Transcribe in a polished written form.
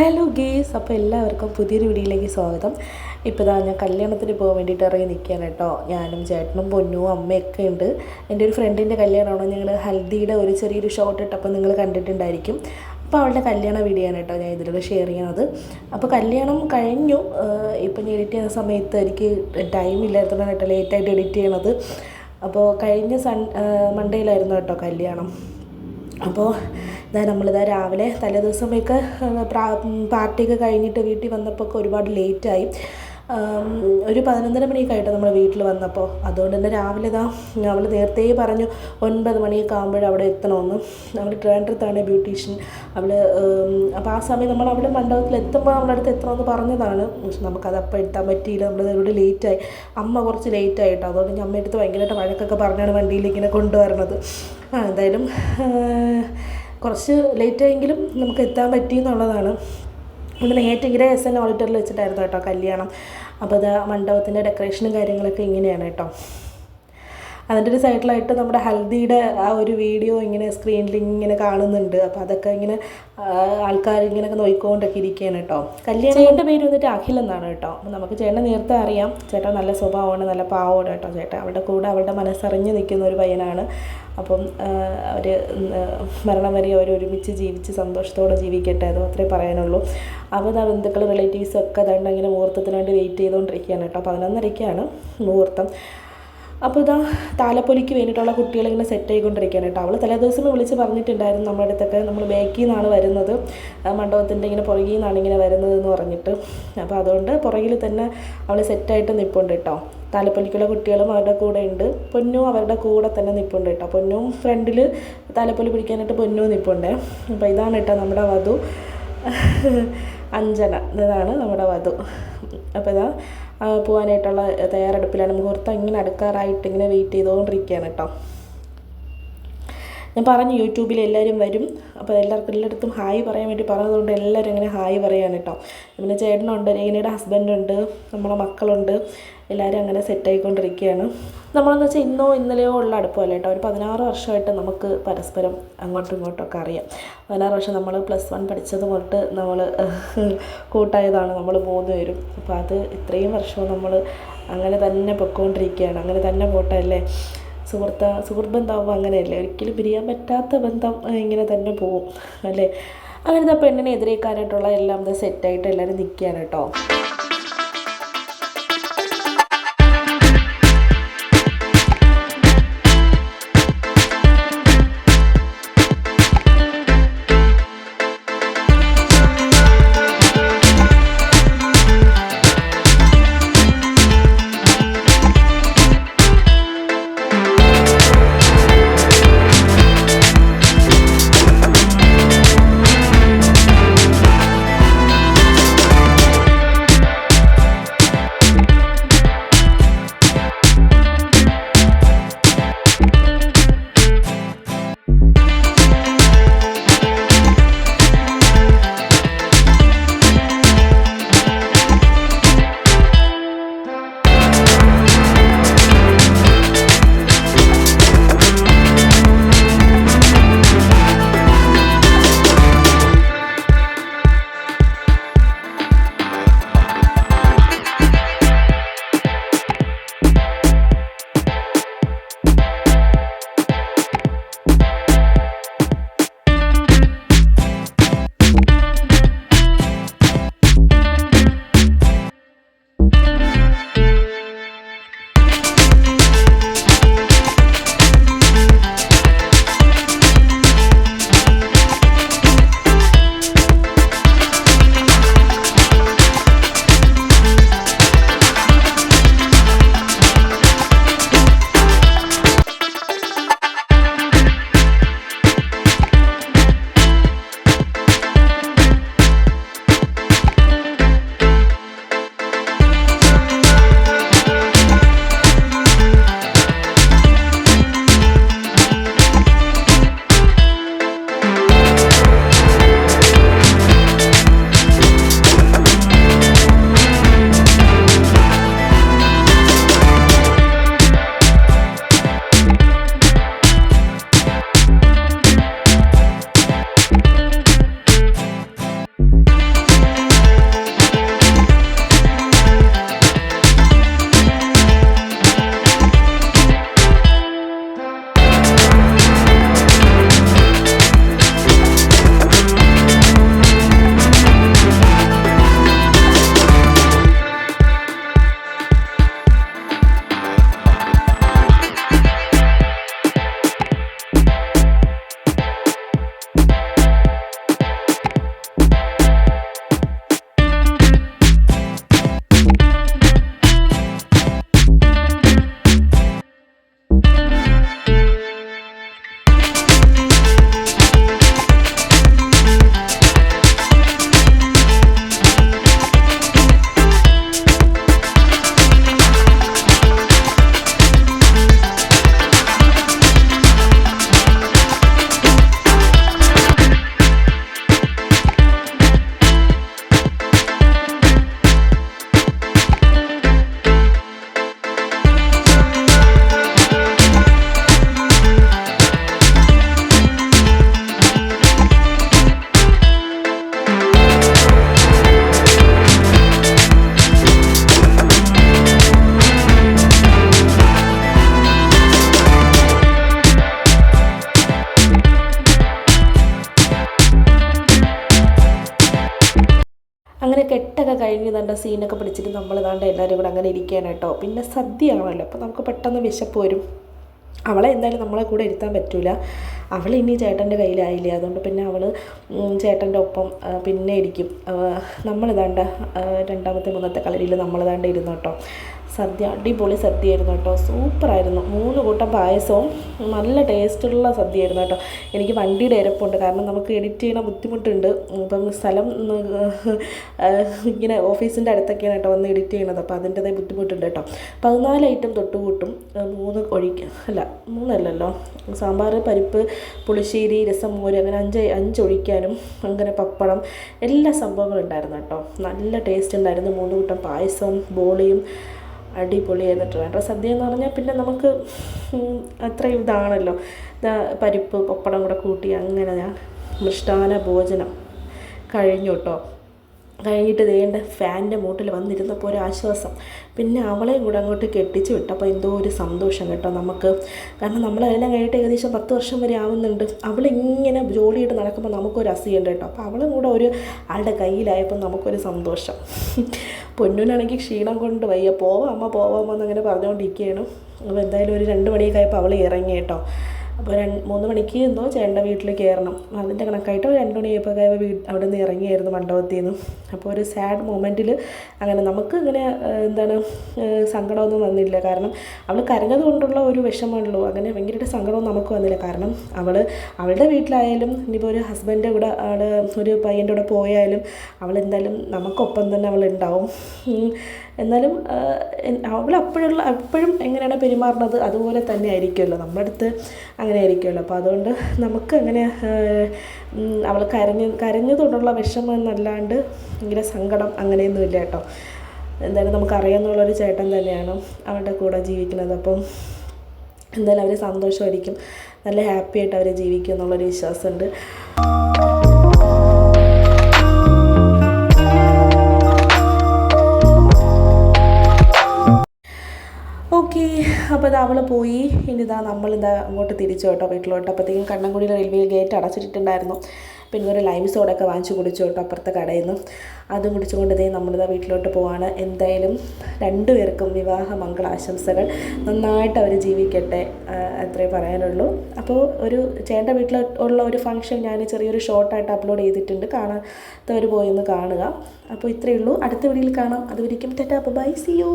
Hello guys, അപ്പോൾ എല്ലാവർക്കും പുതിയൊരു വീഡിയോയിലേക്ക് സ്വാഗതം. ഇപ്പോൾ ഞാൻ കല്യാണത്തിന് പോകാൻ വേണ്ടിയിട്ട് ഇറങ്ങി നിൽക്കുകയാണ് കേട്ടോ. ഞാനും ചേട്ടനും പൊന്നും അമ്മയൊക്കെ ഉണ്ട്. എൻ്റെ ഒരു ഫ്രണ്ടിൻ്റെ കല്യാണമാണ്. ഞങ്ങൾ ഹൽദിയുടെ ഒരു ചെറിയൊരു ഷോട്ട് ഇട്ടപ്പോൾ നിങ്ങൾ കണ്ടിട്ടുണ്ടായിരിക്കും. അപ്പോൾ അവളുടെ കല്യാണ വീഡിയോ ആണ് കേട്ടോ ഞാൻ ഇതിലൂടെ ഷെയർ ചെയ്യുന്നത്. അപ്പോൾ കല്യാണം കഴിഞ്ഞു. ഇപ്പം ഞാൻ എഡിറ്റ് ചെയ്യുന്ന സമയത്ത് എനിക്ക് ടൈമില്ലായിരുന്നതാണ് കേട്ടോ ലേറ്റായിട്ട് എഡിറ്റ് ചെയ്യണത്. അപ്പോൾ കഴിഞ്ഞ മൺഡേയിലായിരുന്നു കേട്ടോ കല്യാണം. അപ്പോൾ നമ്മളിതാ രാവിലെ തലേദിവസമൊക്കെ പാർട്ടിയൊക്കെ കഴിഞ്ഞിട്ട് വീട്ടിൽ വന്നപ്പോൾ ഒരുപാട് ലേറ്റായി. ഒരു 11:30 മണിയൊക്കെ ആയിട്ട് നമ്മൾ വീട്ടിൽ വന്നപ്പോൾ. അതുകൊണ്ട് തന്നെ രാവിലെ അവൾ നേരത്തെ പറഞ്ഞു 9 മണിയൊക്കെ ആകുമ്പോഴും അവിടെ എത്തണമെന്ന്. നമ്മൾ ട്രിവാൻഡ്രത്താണ് ബ്യൂട്ടീഷ്യൻ. അപ്പോൾ ആ സമയം നമ്മൾ അവിടെ മണ്ഡപത്തിൽ എത്തുമ്പോൾ നമ്മുടെ അടുത്ത് എത്തണമെന്ന് പറഞ്ഞതാണ്. പക്ഷെ നമുക്കത് അപ്പോൾ എത്താൻ പറ്റിയില്ല. നമ്മളിവിടെ ലേറ്റായി. അമ്മ കുറച്ച് ലേറ്റായിട്ടോ. അതുകൊണ്ട് ഞാൻ അമ്മയുടെ അടുത്ത് ഭയങ്കരമായിട്ട് വഴക്കൊക്കെ പറഞ്ഞാണ് വണ്ടിയിൽ ഇങ്ങനെ കൊണ്ടുവരണത്. എന്തായാലും കുറച്ച് ലേറ്റായെങ്കിലും നമുക്ക് എത്താൻ പറ്റിയെന്നുള്ളതാണ്. ഇവിടെ നേറ്റിങ്ങനെ SN ഓഡിറ്റോറിയൽ വെച്ചിട്ടായിരുന്നു കേട്ടോ കല്യാണം. അപ്പോൾ അത് മണ്ഡപത്തിൻ്റെ ഡെക്കറേഷനും കാര്യങ്ങളൊക്കെ ഇങ്ങനെയാണ് കേട്ടോ. അതിൻ്റെ ഒരു സൈഡിലായിട്ട് നമ്മുടെ ഹൽദിയുടെ ആ ഒരു വീഡിയോ ഇങ്ങനെ സ്ക്രീനിൽ ഇങ്ങനെ കാണുന്നുണ്ട്. അപ്പോൾ അതൊക്കെ ഇങ്ങനെ ആൾക്കാർ ഇങ്ങനെയൊക്കെ നോക്കിക്കൊണ്ടൊക്കെ ഇരിക്കുകയാണ് കേട്ടോ. ചേട്ടൻ്റെ പേര് വന്നിട്ട് അഖിൽ എന്നാണ് കേട്ടോ. അപ്പോൾ നമുക്ക് ചേട്ടനെ നേരത്തെ അറിയാം. ചേട്ടൻ നല്ല സ്വഭാവമാണ്, നല്ല പാവമാണ് കേട്ടോ. ചേട്ടൻ അവരുടെ കൂടെ അവളുടെ മനസ്സറിഞ്ഞ് നിൽക്കുന്ന ഒരു പയ്യനാണ്. അപ്പം അവർ മരണം വരെ അവർ ഒരുമിച്ച് ജീവിച്ച് സന്തോഷത്തോടെ ജീവിക്കട്ടെ, അത് മാത്രമേ പറയാനുള്ളൂ. അപ്പോൾ ബന്ധുക്കൾ റിലേറ്റീവ്സും ഒക്കെ അതുകൊണ്ട് ഇങ്ങനെ മുഹൂർത്തത്തിന് വേണ്ടി വെയിറ്റ് ചെയ്തുകൊണ്ടിരിക്കുകയാണ് കേട്ടോ. 11:30 മുഹൂർത്തം. അപ്പോൾ താലപ്പൊലിക്ക് വേണ്ടിയിട്ടുള്ള കുട്ടികളിങ്ങനെ സെറ്റ് ആയിക്കൊണ്ടിരിക്കുകയാണ് കേട്ടോ. അവൾ തലേദിവസം വിളിച്ച് പറഞ്ഞിട്ടുണ്ടായിരുന്നു നമ്മുടെ അടുത്തൊക്കെ നമ്മൾ ബാക്കിൽ നിന്നാണ് വരുന്നത്, മണ്ഡപത്തിൻ്റെ ഇങ്ങനെ പുറകിൽ നിന്നാണ് ഇങ്ങനെ വരുന്നതെന്ന് പറഞ്ഞിട്ട്. അപ്പോൾ അതുകൊണ്ട് പുറകിൽ തന്നെ അവൾ സെറ്റായിട്ട് നിൽപ്പുണ്ട് കേട്ടോ. താലപ്പൊലിക്കുള്ള കുട്ടികളും അവരുടെ കൂടെ ഉണ്ട്. പൊന്നും അവരുടെ കൂടെ തന്നെ നിൽപ്പുണ്ട് കേട്ടോ. പൊന്നും ഫ്രണ്ടിൽ താലപ്പൊലി പിടിക്കാനായിട്ട് പൊന്നും നിൽപ്പുണ്ട്. അപ്പോൾ ഇതാണ് കേട്ടോ നമ്മുടെ വധു അഞ്ജന. ഇതാണ് നമ്മുടെ വധു. അപ്പോൾ പോകാനായിട്ടുള്ള തയ്യാറെടുപ്പിലാണ്. മുഹൂർത്തം ഇങ്ങനെ അടുക്കാറായിട്ട് ഇങ്ങനെ വെയിറ്റ് ചെയ്തുകൊണ്ടിരിക്കുകയാണ് കേട്ടോ. ഞാൻ പറഞ്ഞു യൂട്യൂബിൽ എല്ലാവരും വരും. അപ്പോൾ എല്ലായിടത്തും ഹായ് പറയാൻ വേണ്ടി പറഞ്ഞതുകൊണ്ട് എല്ലാവരും ഇങ്ങനെ ഹായ് പറയാണ് കേട്ടോ. പിന്നെ ചേട്ടനുണ്ട്, രേഖനയുടെ ഹസ്ബൻഡുണ്ട്, നമ്മളെ മക്കളുണ്ട്, എല്ലാവരും അങ്ങനെ സെറ്റായിക്കൊണ്ടിരിക്കുകയാണ്. നമ്മളെന്ന് വെച്ചാൽ ഇന്നോ ഇന്നലെയോ ഉള്ള അടുപ്പമല്ല കേട്ടോ. ഒരു 16 വർഷമായിട്ട് നമുക്ക് പരസ്പരം അങ്ങോട്ടും ഇങ്ങോട്ടൊക്കെ അറിയാം. 16 വർഷം നമ്മൾ +1 പഠിച്ചത് തൊട്ട് നമ്മൾ കൂട്ടായതാണ് നമ്മൾ 3 പേരും. അപ്പോൾ അത് ഇത്രയും വർഷവും നമ്മൾ അങ്ങനെ തന്നെ പൊയ്ക്കൊണ്ടിരിക്കുകയാണ്. അങ്ങനെ തന്നെ പോട്ടെ അല്ലേ. സുഹൃത്ത് ബന്ധമാകുമ്പോൾ അങ്ങനെയല്ലേ, ഒരിക്കലും പിരിയാൻ പറ്റാത്ത ബന്ധം ഇങ്ങനെ തന്നെ പോവും അല്ലേ. അങ്ങനത്തെ പെണ്ണിനെ എതിരേക്കാനായിട്ടുള്ള എല്ലാം സെറ്റായിട്ട് എല്ലാവരും നിൽക്കുകയാണ് കേട്ടോ. അങ്ങനെ കെട്ടൊക്കെ കഴിഞ്ഞ് തൻ്റെ സീനൊക്കെ പിടിച്ചിട്ട് നമ്മൾ താണ്ട് എല്ലാവരും കൂടെ അങ്ങനെ ഇരിക്കുകയാണ് കേട്ടോ. പിന്നെ സദ്യയാണല്ലോ, അപ്പോൾ നമുക്ക് പെട്ടെന്ന് വിശപ്പ് വരും. അവളെ എന്തായാലും നമ്മളെ കൂടെ ഇരുത്താൻ പറ്റില്ല, അവൾ ഇനി ചേട്ടൻ്റെ കയ്യിലായില്ലേ, അതുകൊണ്ട് പിന്നെ അവൾ ചേട്ടൻ്റെ ഒപ്പം പിന്നെ ഇരിക്കും. നമ്മളിതാണ്ട് രണ്ടാമത്തെ മൂന്നത്തെ കളരിയിൽ നമ്മളിതാണ്ട് ഇരുന്നു കേട്ടോ. സദ്യ അടിപൊളി സദ്യയായിരുന്നു കേട്ടോ, സൂപ്പറായിരുന്നു. 3 കൂട്ടം പായസവും നല്ല ടേസ്റ്റുള്ള സദ്യയായിരുന്നു കേട്ടോ. എനിക്ക് വണ്ടിയുടെ ഇരപ്പുണ്ട്, കാരണം നമുക്ക് എഡിറ്റ് ചെയ്യണ ബുദ്ധിമുട്ടുണ്ട്. ഇപ്പം സ്ഥലം ഇങ്ങനെ ഓഫീസിൻ്റെ അടുത്തൊക്കെയാണ് കേട്ടോ വന്ന് എഡിറ്റ് ചെയ്യണത്, അപ്പോൾ അതിൻ്റെതായ ബുദ്ധിമുട്ടുണ്ട് കേട്ടോ. 14 ഐറ്റം തൊട്ടുകൂട്ടും, 3 ഒഴിക്കും, അല്ല 3 അല്ലല്ലോ, സാമ്പാർ, പരിപ്പ്, പുളിശ്ശേരി, രസം, മോര്, അങ്ങനെ 5 ഒഴിക്കാനും, അങ്ങനെ പപ്പടം, എല്ലാ സംഭവങ്ങളും ഉണ്ടായിരുന്നു കേട്ടോ. നല്ല ടേസ്റ്റ് ഉണ്ടായിരുന്നു. 3 കൂട്ടം പായസവും ബോളിയും അടിപൊളിയായിരുന്നു. ട്രിവാൻഡ്രം സദ്യ എന്ന് പറഞ്ഞാൽ പിന്നെ നമുക്ക് അത്രയും ഇതാണല്ലോ, പരിപ്പ് പപ്പടം കൂടെ കൂട്ടി അങ്ങനെ ഞാൻ മൃഷ്ടാന ഭോജനം കഴിഞ്ഞു കേട്ടോ. കഴിഞ്ഞിട്ട് ദേണ്ട ഫാനിൻ്റെ മൂട്ടിൽ വന്നിരുന്നപ്പോൾ ഒരു ആശ്വാസം. പിന്നെ അവളെയും കൂടെ അങ്ങോട്ട് കെട്ടിച്ച് വിട്ടപ്പോൾ എന്തോ ഒരു സന്തോഷം കേട്ടോ നമുക്ക്. കാരണം നമ്മളെല്ലാം കഴിഞ്ഞിട്ട് ഏകദേശം 10 വർഷം വരെ ആവുന്നുണ്ട്. അവളിങ്ങനെ ജോലിയായിട്ട് നടക്കുമ്പോൾ നമുക്കൊരു അസൂയുണ്ട് കേട്ടോ. അപ്പോൾ അവളും കൂടെ ഒരു ആളുടെ കയ്യിലായപ്പോൾ നമുക്കൊരു സന്തോഷം. പൊന്നൂനാണെങ്കിൽ ക്ഷീണം കൊണ്ട് വയ്യ, പോവാം അമ്മ എന്നങ്ങനെ പറഞ്ഞുകൊണ്ടിരിക്കുകയാണ്. അപ്പോൾ എന്തായാലും ഒരു 2 മണിയൊക്കെ ആയപ്പോൾ അവൾ ഇറങ്ങി കേട്ടോ. അപ്പോൾ 3 മണിക്ക് എന്തോ ചേട്ടൻ്റെ വീട്ടിൽ കയറണം, അതിൻ്റെ കണക്കായിട്ട് 2 മണിയായപ്പോൾ അവിടെ നിന്ന് ഇറങ്ങിയായിരുന്നു മണ്ഡപത്തിൽ നിന്ന്. അപ്പോൾ ഒരു സാഡ് മൊമെൻറ്റിൽ അങ്ങനെ നമുക്ക് ഇങ്ങനെ എന്താണ് സങ്കടമൊന്നും വന്നില്ല, കാരണം അവൾ കരഞ്ഞത് കൊണ്ടുള്ള ഒരു വിഷമമുള്ളൂ. അങ്ങനെ ഭയങ്കരമായിട്ട് സങ്കടമൊന്നും നമുക്ക് വന്നില്ല, കാരണം അവളുടെ വീട്ടിലായാലും ഇനിയിപ്പോൾ ഒരു ഹസ്ബൻഡിൻ്റെ കൂടെ ഒരു പയ്യൻ്റെ കൂടെ പോയാലും അവൾ എന്തായാലും നമുക്കൊപ്പം തന്നെ അവൾ ഉണ്ടാവും. എന്നാലും അവൾ എപ്പോഴും എങ്ങനെയാണ് പെരുമാറുന്നത് അതുപോലെ തന്നെ ആയിരിക്കുമല്ലോ നമ്മുടെ അടുത്ത്, അങ്ങനെ ആയിരിക്കുമല്ലോ. അപ്പോൾ അതുകൊണ്ട് നമുക്ക് അങ്ങനെ അവൾ കരഞ്ഞതുകൊണ്ടുള്ള വിഷമം എന്നല്ലാണ്ട് ഭയങ്കര സങ്കടം അങ്ങനെയൊന്നുമില്ല കേട്ടോ. എന്തായാലും നമുക്കറിയാമെന്നുള്ളൊരു ചേട്ടൻ തന്നെയാണ് അവരുടെ കൂടെ ജീവിക്കുന്നത്. അപ്പം എന്തായാലും അവർ സന്തോഷമായിരിക്കും, നല്ല ഹാപ്പി ആയിട്ട് അവർ ജീവിക്കും എന്നുള്ളൊരു വിശ്വാസമുണ്ട്. ഓക്കെ, അപ്പോൾ ഇത് അവൾ പോയി. ഇനി നമ്മളിതാ അങ്ങോട്ട് തിരിച്ചു കേട്ടോ വീട്ടിലോട്ട്. അപ്പോഴത്തേക്കും കണ്ണൻകുടി റെയിൽവേ ഗേറ്റ് അടച്ചിട്ടുണ്ടായിരുന്നു. പിന്നെ ഒരു ലൈം സോഡൊക്കെ വാങ്ങിച്ചു കുടിച്ചു കേട്ടോ അപ്പുറത്തെ കടയിൽ നിന്ന്. അതും കുടിച്ചുകൊണ്ട് നമ്മളിതാ വീട്ടിലോട്ട് പോവാണ്. എന്തായാലും 2 പേർക്കും വിവാഹ മംഗളാശംസകൾ, നന്നായിട്ട് അവർ ജീവിക്കട്ടെ, അത്രേ പറയാനുള്ളൂ. അപ്പോൾ ഒരു ചേട്ടൻ്റെ വീട്ടിൽ ഉള്ള ഒരു ഫംഗ്ഷൻ ഞാൻ ചെറിയൊരു ഷോർട്ടായിട്ട് അപ്ലോഡ് ചെയ്തിട്ടുണ്ട്, കാണാത്തവർ പോയി ഒന്ന് കാണുക. അപ്പോൾ ഇത്രയേ ഉള്ളൂ, അടുത്ത വീഡിയോയിൽ കാണാം. അതുവരെയും ടാറ്റാ, ബൈ, സീ യു.